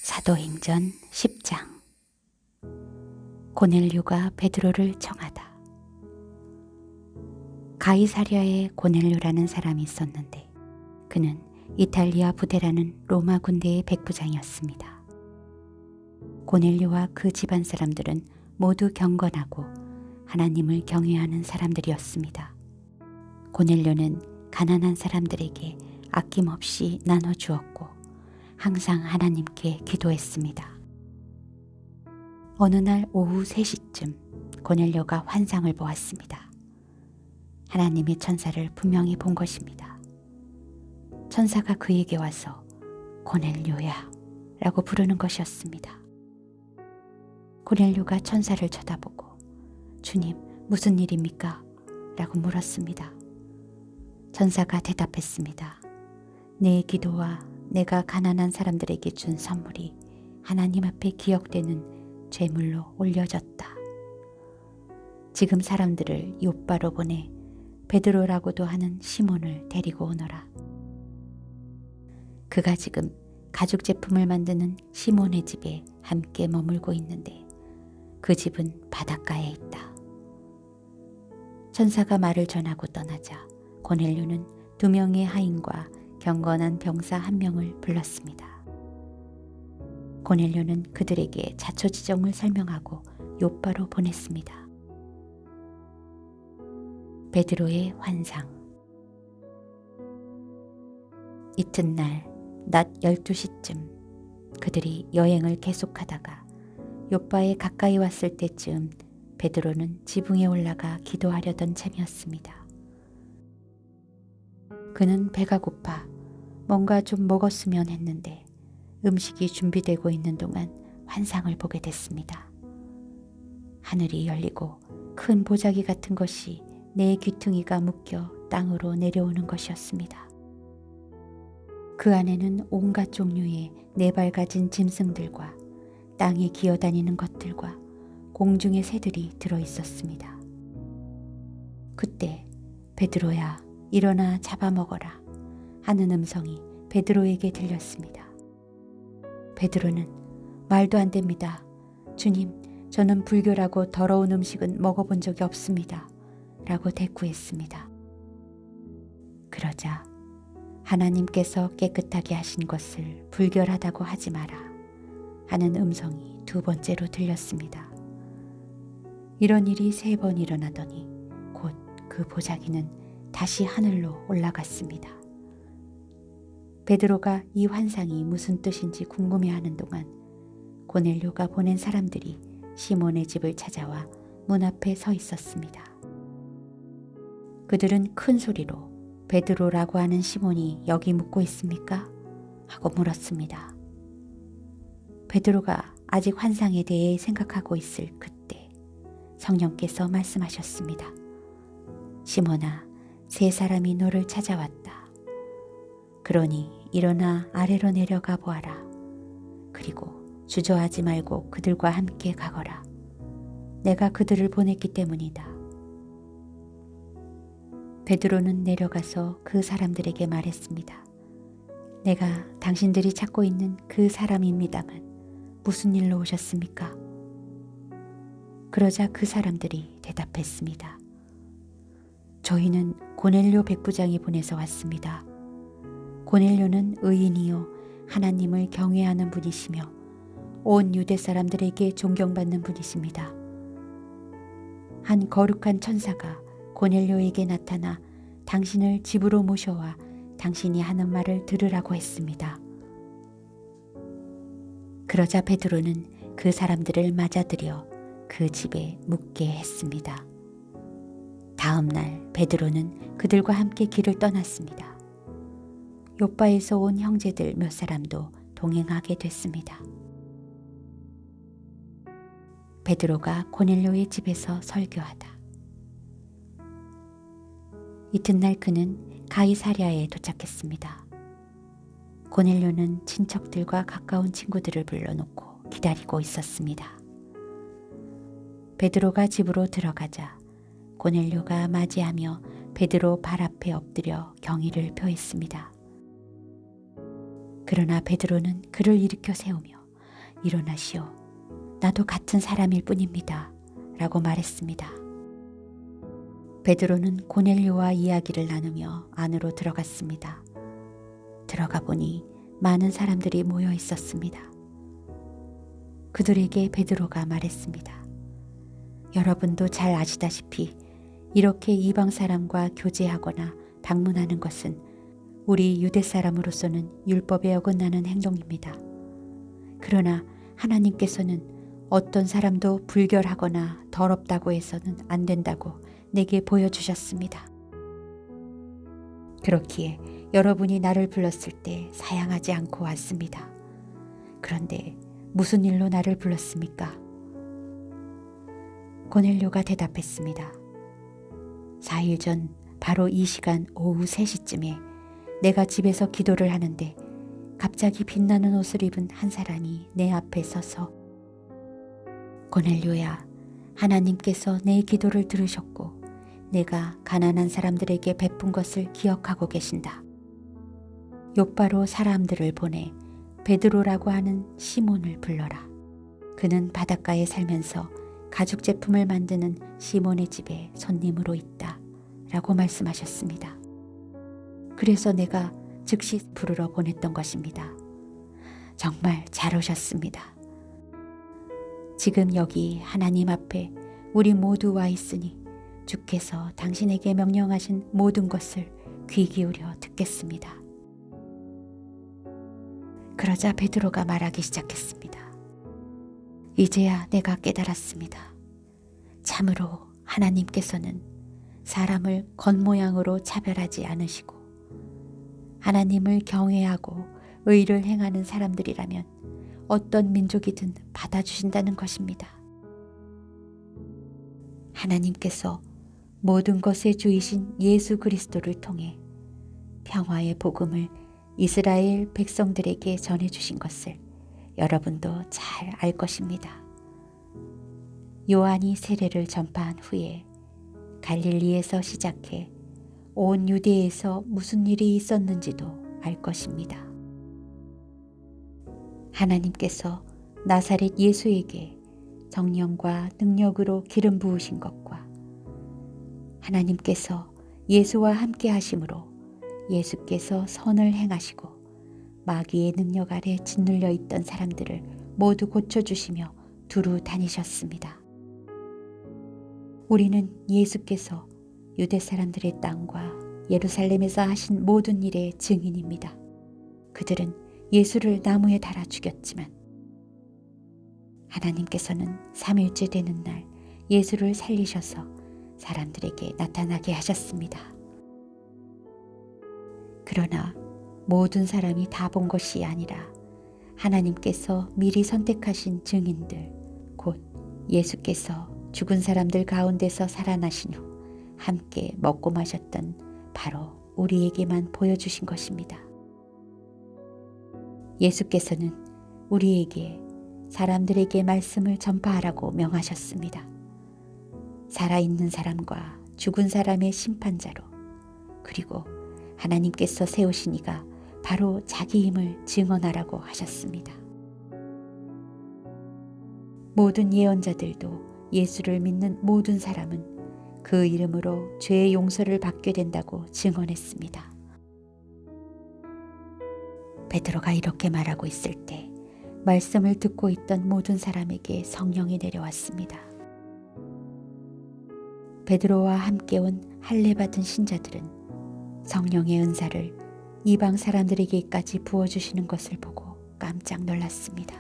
사도행전 10장. 고넬료가 베드로를 청하다. 가이사랴에 고넬료라는 사람이 있었는데 그는 이탈리아 부대라는 로마 군대의 백부장이었습니다. 고넬료와 그 집안 사람들은 모두 경건하고 하나님을 경외하는 사람들이었습니다. 고넬료는 가난한 사람들에게 아낌없이 나눠주었고 항상 하나님께 기도했습니다. 어느 날 오후 3시쯤 고넬료가 환상을 보았습니다. 하나님의 천사를 분명히 본 것입니다. 천사가 그에게 와서 고넬료야 라고 부르는 것이었습니다. 고넬료가 천사를 쳐다보고 주님, 무슨 일입니까? 라고 물었습니다. 천사가 대답했습니다. 내 기도와 내가 가난한 사람들에게 준 선물이 하나님 앞에 기억되는 제물로 올려졌다. 지금 사람들을 욥바로 보내 베드로라고도 하는 시몬을 데리고 오너라. 그가 지금 가죽 제품을 만드는 시몬의 집에 함께 머물고 있는데 그 집은 바닷가에 있다. 천사가 말을 전하고 떠나자 고넬료는 2명의 하인과 경건한 병사 1명을 불렀습니다. 고넬료는 그들에게 자초지종을 설명하고 욥바로 보냈습니다. 베드로의 환상. 이튿날 낮 12시쯤 그들이 여행을 계속하다가 욥바에 가까이 왔을 때쯤 베드로는 지붕에 올라가 기도하려던 참이었습니다. 그는 배가 고파 뭔가 좀 먹었으면 했는데 음식이 준비되고 있는 동안 환상을 보게 됐습니다. 하늘이 열리고 큰 보자기 같은 것이 내 귀퉁이가 묶여 땅으로 내려오는 것이었습니다. 그 안에는 온갖 종류의 4발 가진 짐승들과 땅에 기어다니는 것들과 공중의 새들이 들어있었습니다. 그때 베드로야 일어나 잡아먹어라 하는 음성이 베드로에게 들렸습니다. 베드로는 말도 안 됩니다. 주님, 저는 불결하고 더러운 음식은 먹어본 적이 없습니다. 라고 대꾸했습니다. 그러자 하나님께서 깨끗하게 하신 것을 불결하다고 하지 마라 하는 음성이 2번째로 들렸습니다. 이런 일이 3번 일어나더니 곧 그 보자기는 다시 하늘로 올라갔습니다. 베드로가 이 환상이 무슨 뜻인지 궁금해하는 동안 고넬료가 보낸 사람들이 시몬의 집을 찾아와 문 앞에 서 있었습니다. 그들은 큰 소리로 베드로라고 하는 시몬이 여기 묵고 있습니까? 하고 물었습니다. 베드로가 아직 환상에 대해 생각하고 있을 그때 성령께서 말씀하셨습니다. 시몬아, 3사람이 너를 찾아왔다. 그러니 일어나 아래로 내려가 보아라. 그리고 주저하지 말고 그들과 함께 가거라. 내가 그들을 보냈기 때문이다. 베드로는 내려가서 그 사람들에게 말했습니다. 내가 당신들이 찾고 있는 그 사람입니다만 무슨 일로 오셨습니까? 그러자 그 사람들이 대답했습니다. 저희는 고넬료 백부장이 보내서 왔습니다. 고넬료는 의인이요 하나님을 경외하는 분이시며 온 유대 사람들에게 존경받는 분이십니다. 한 거룩한 천사가 고넬료에게 나타나 당신을 집으로 모셔와 당신이 하는 말을 들으라고 했습니다. 그러자 베드로는 그 사람들을 맞아들여 그 집에 묵게 했습니다. 다음 날 베드로는 그들과 함께 길을 떠났습니다. 욥바에서 온 형제들 몇 사람도 동행하게 됐습니다. 베드로가 고넬료의 집에서 설교하다. 이튿날 그는 가이사랴에 도착했습니다. 고넬료는 친척들과 가까운 친구들을 불러놓고 기다리고 있었습니다. 베드로가 집으로 들어가자 고넬료가 맞이하며 베드로 발 앞에 엎드려 경의를 표했습니다. 그러나 베드로는 그를 일으켜 세우며 일어나시오. 나도 같은 사람일 뿐입니다. 라고 말했습니다. 베드로는 고넬료와 이야기를 나누며 안으로 들어갔습니다. 들어가 보니 많은 사람들이 모여 있었습니다. 그들에게 베드로가 말했습니다. 여러분도 잘 아시다시피 이렇게 이방 사람과 교제하거나 방문하는 것은 우리 유대 사람으로서는 율법에 어긋나는 행동입니다. 그러나 하나님께서는 어떤 사람도 불결하거나 더럽다고 해서는 안 된다고 내게 보여주셨습니다. 그렇기에 여러분이 나를 불렀을 때 사양하지 않고 왔습니다. 그런데 무슨 일로 나를 불렀습니까? 고넬료가 대답했습니다. 4일 전 바로 이 시간 오후 3시쯤에 내가 집에서 기도를 하는데 갑자기 빛나는 옷을 입은 한 사람이 내 앞에 서서 고넬료야, 하나님께서 내 기도를 들으셨고 내가 가난한 사람들에게 베푼 것을 기억하고 계신다. 욥바로 사람들을 보내 베드로라고 하는 시몬을 불러라. 그는 바닷가에 살면서 가죽 제품을 만드는 시몬의 집에 손님으로 있다. 라고 말씀하셨습니다. 그래서 내가 즉시 부르러 보냈던 것입니다. 정말 잘 오셨습니다. 지금 여기 하나님 앞에 우리 모두 와 있으니 주께서 당신에게 명령하신 모든 것을 귀 기울여 듣겠습니다. 그러자 베드로가 말하기 시작했습니다. 이제야 내가 깨달았습니다. 참으로 하나님께서는 사람을 겉모양으로 차별하지 않으시고 하나님을 경외하고 의를 행하는 사람들이라면 어떤 민족이든 받아주신다는 것입니다. 하나님께서 모든 것의 주이신 예수 그리스도를 통해 평화의 복음을 이스라엘 백성들에게 전해주신 것을 여러분도 잘 알 것입니다. 요한이 세례를 전파한 후에 갈릴리에서 시작해 온 유대에서 무슨 일이 있었는지도 알 것입니다. 하나님께서 나사렛 예수에게 성령과 능력으로 기름 부으신 것과 하나님께서 예수와 함께 하심으로 예수께서 선을 행하시고 마귀의 능력 아래 짓눌려 있던 사람들을 모두 고쳐주시며 두루 다니셨습니다. 우리는 예수께서 유대 사람들의 땅과 예루살렘에서 하신 모든 일의 증인입니다. 그들은 예수를 나무에 달아 죽였지만 하나님께서는 3일째 되는 날 예수를 살리셔서 사람들에게 나타나게 하셨습니다. 그러나 모든 사람이 다 본 것이 아니라 하나님께서 미리 선택하신 증인들, 곧 예수께서 죽은 사람들 가운데서 살아나신 후 함께 먹고 마셨던 바로 우리에게만 보여주신 것입니다. 예수께서는 우리에게 사람들에게 말씀을 전파하라고 명하셨습니다. 살아있는 사람과 죽은 사람의 심판자로, 그리고 하나님께서 세우신 이가 바로 자기 힘을 증언하라고 하셨습니다. 모든 예언자들도 예수를 믿는 모든 사람은 그 이름으로 죄의 용서를 받게 된다고 증언했습니다. 베드로가 이렇게 말하고 있을 때 말씀을 듣고 있던 모든 사람에게 성령이 내려왔습니다. 베드로와 함께 온 할례 받은 신자들은 성령의 은사를 이방 사람들에게까지 부어주시는 것을 보고 깜짝 놀랐습니다.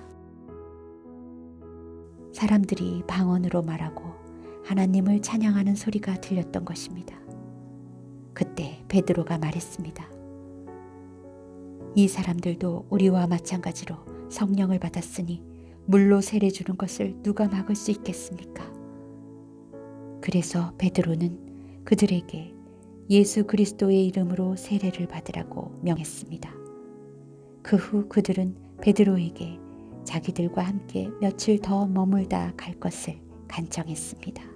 사람들이 방언으로 말하고 하나님을 찬양하는 소리가 들렸던 것입니다. 그때 베드로가 말했습니다. 이 사람들도 우리와 마찬가지로 성령을 받았으니 물로 세례 주는 것을 누가 막을 수 있겠습니까? 그래서 베드로는 그들에게 예수 그리스도의 이름으로 세례를 받으라고 명했습니다. 그 후 그들은 베드로에게 자기들과 함께 며칠 더 머물다 갈 것을 간청했습니다.